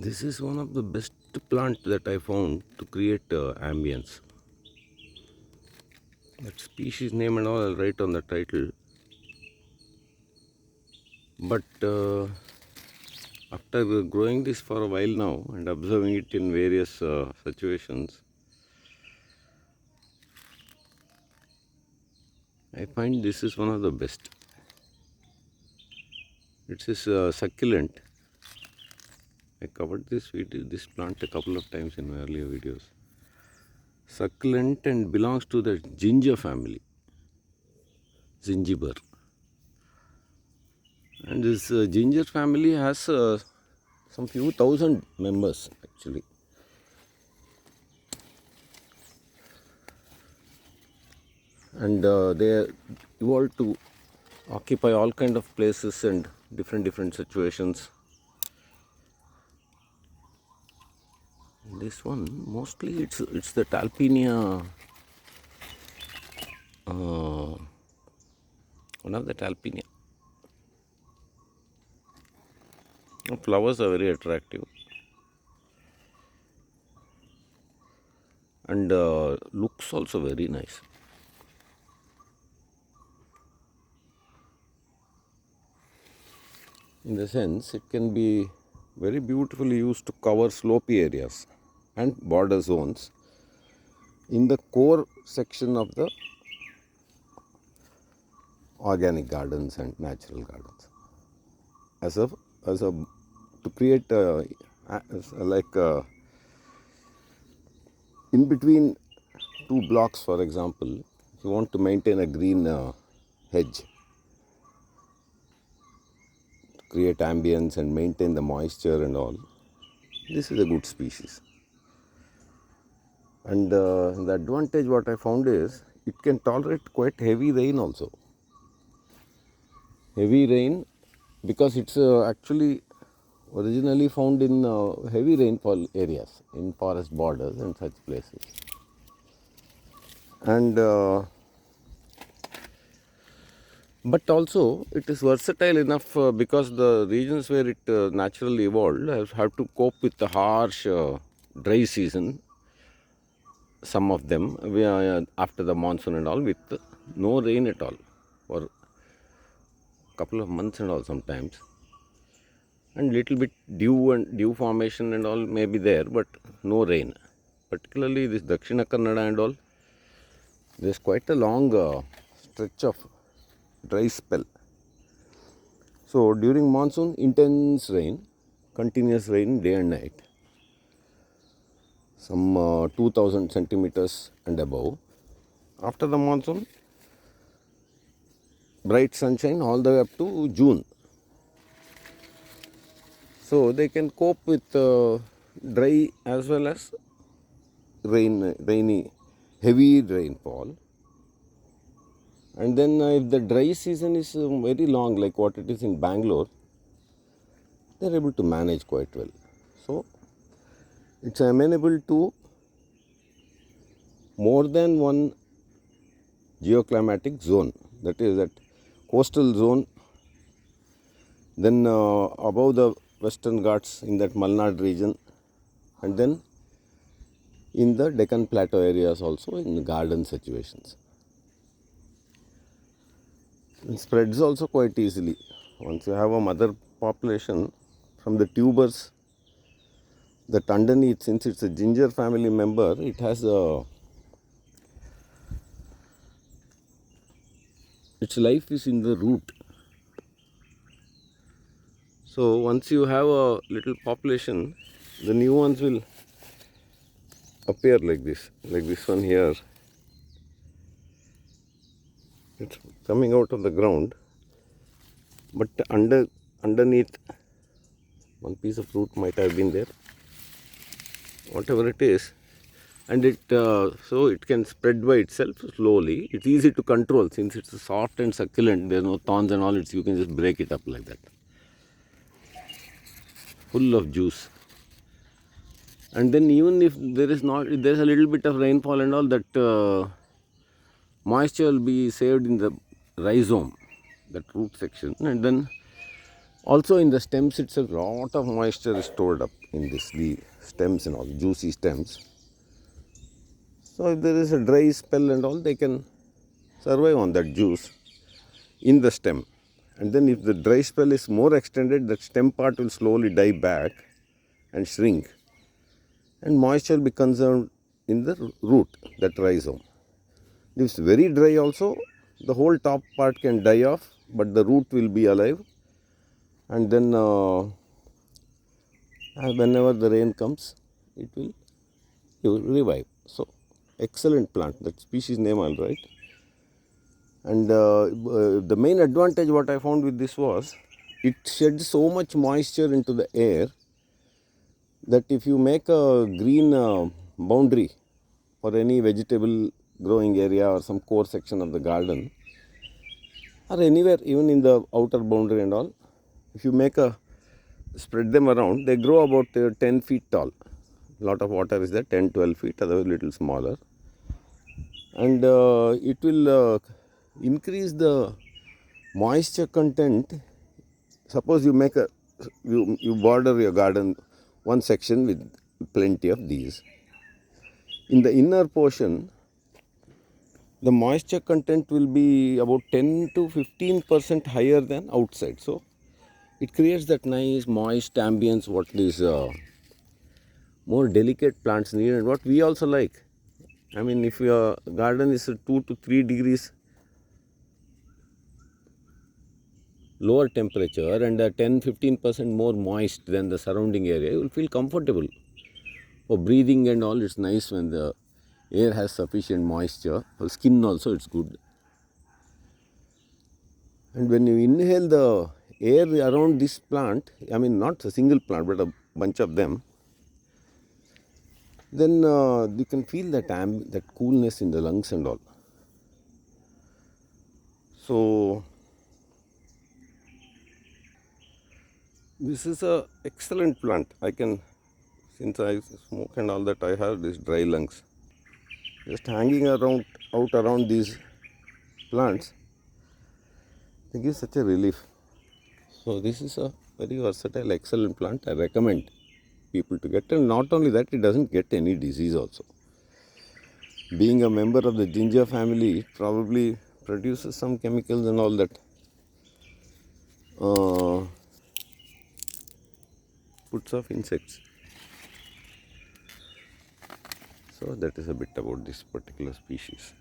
This is one of the best plant that I found to create ambience. That species name and all I'll write on the title. But after growing this for a while now and observing it in various situations, I find this is one of the best. It is succulent. I covered this plant a couple of times in my earlier videos. Succulent and belongs to the ginger family, gingiber. And this ginger family has some few thousand members actually. And they evolved to occupy all kind of places and different situations. This one mostly it's the Talpinia, one of the Talpinia. The flowers are very attractive and looks also very nice. In the sense, it can be very beautifully used to cover slopy areas and border zones in the core section of the organic gardens and natural gardens. As a to create in between two blocks, for example, if you want to maintain a green hedge, create ambience and maintain the moisture and all, this is a good species. And the advantage what I found is it can tolerate quite heavy rain also. Heavy rain, because it's actually originally found in heavy rainfall areas, in forest borders and such places. And but also it is versatile enough because the regions where it naturally evolved have to cope with the harsh dry season. Some of them after the monsoon and all, with no rain at all for a couple of months and all sometimes, and little bit dew formation and all may be there, but no rain. Particularly this Dakshina Kannada and all, there's quite a long stretch of dry spell. So during monsoon, intense rain, continuous rain day and night, some 2000 centimeters and above. After the monsoon, bright sunshine all the way up to June. So they can cope with dry as well as rainy, heavy rainfall. And then if the dry season is very long, like what it is in Bangalore, they are able to manage quite well. So it's amenable to more than one geoclimatic zone. That is that coastal zone, then above the Western Ghats in that Malnad region, and then in the Deccan Plateau areas also in garden situations. It spreads also quite easily. Once you have a mother population, from the tubers that underneath, since it's a ginger family member, it has its life is in the root. So once you have a little population, the new ones will appear like this one here. It's coming out of the ground, but underneath one piece of root might have been there, whatever it is, and it so it can spread by itself slowly. It's easy to control since it's soft and succulent. There's no thorns and all. You can just break it up like that. Full of juice. And then even if there's a little bit of rainfall and all, that moisture will be saved in the rhizome, that root section, and then also in the stems itself, lot of moisture is stored up. in this stems and all, juicy stems. So if there is a dry spell and all, they can survive on that juice in the stem. And then if the dry spell is more extended, the stem part will slowly die back and shrink, and moisture will be conserved in the root, that rhizome. If it's very dry also, the whole top part can die off, but the root will be alive, and then whenever the rain comes, it will revive. So excellent plant. That species name I'll write. And the main advantage what I found with this was, it sheds so much moisture into the air that if you make a green boundary for any vegetable growing area or some core section of the garden, or anywhere, even in the outer boundary and all, if you make a spread them around, they grow about 10 feet tall. Lot of water is there, 10-12 feet, otherwise little smaller, and it will increase the moisture content. Suppose you make you border your garden one section with plenty of these. In the inner portion, the moisture content will be about 10 to 15% higher than outside. So it creates that nice moist ambience what these more delicate plants need, and what we also like. I mean, if your garden is 2 to 3 degrees lower temperature and 10-15% more moist than the surrounding area, you will feel comfortable for breathing and all. It's nice when the air has sufficient moisture. For skin also it's good. And when you inhale the air around this plant, I mean not a single plant but a bunch of them, then you can feel that coolness in the lungs and all. So this is a excellent plant. I can, since I smoke and all that, I have these dry lungs. Just hanging out around these plants, they give such a relief. So this is a very versatile, excellent plant. I recommend people to get, and not only that, it doesn't get any disease also. Being a member of the ginger family, it probably produces some chemicals and all that. Puts off insects. So that is a bit about this particular species.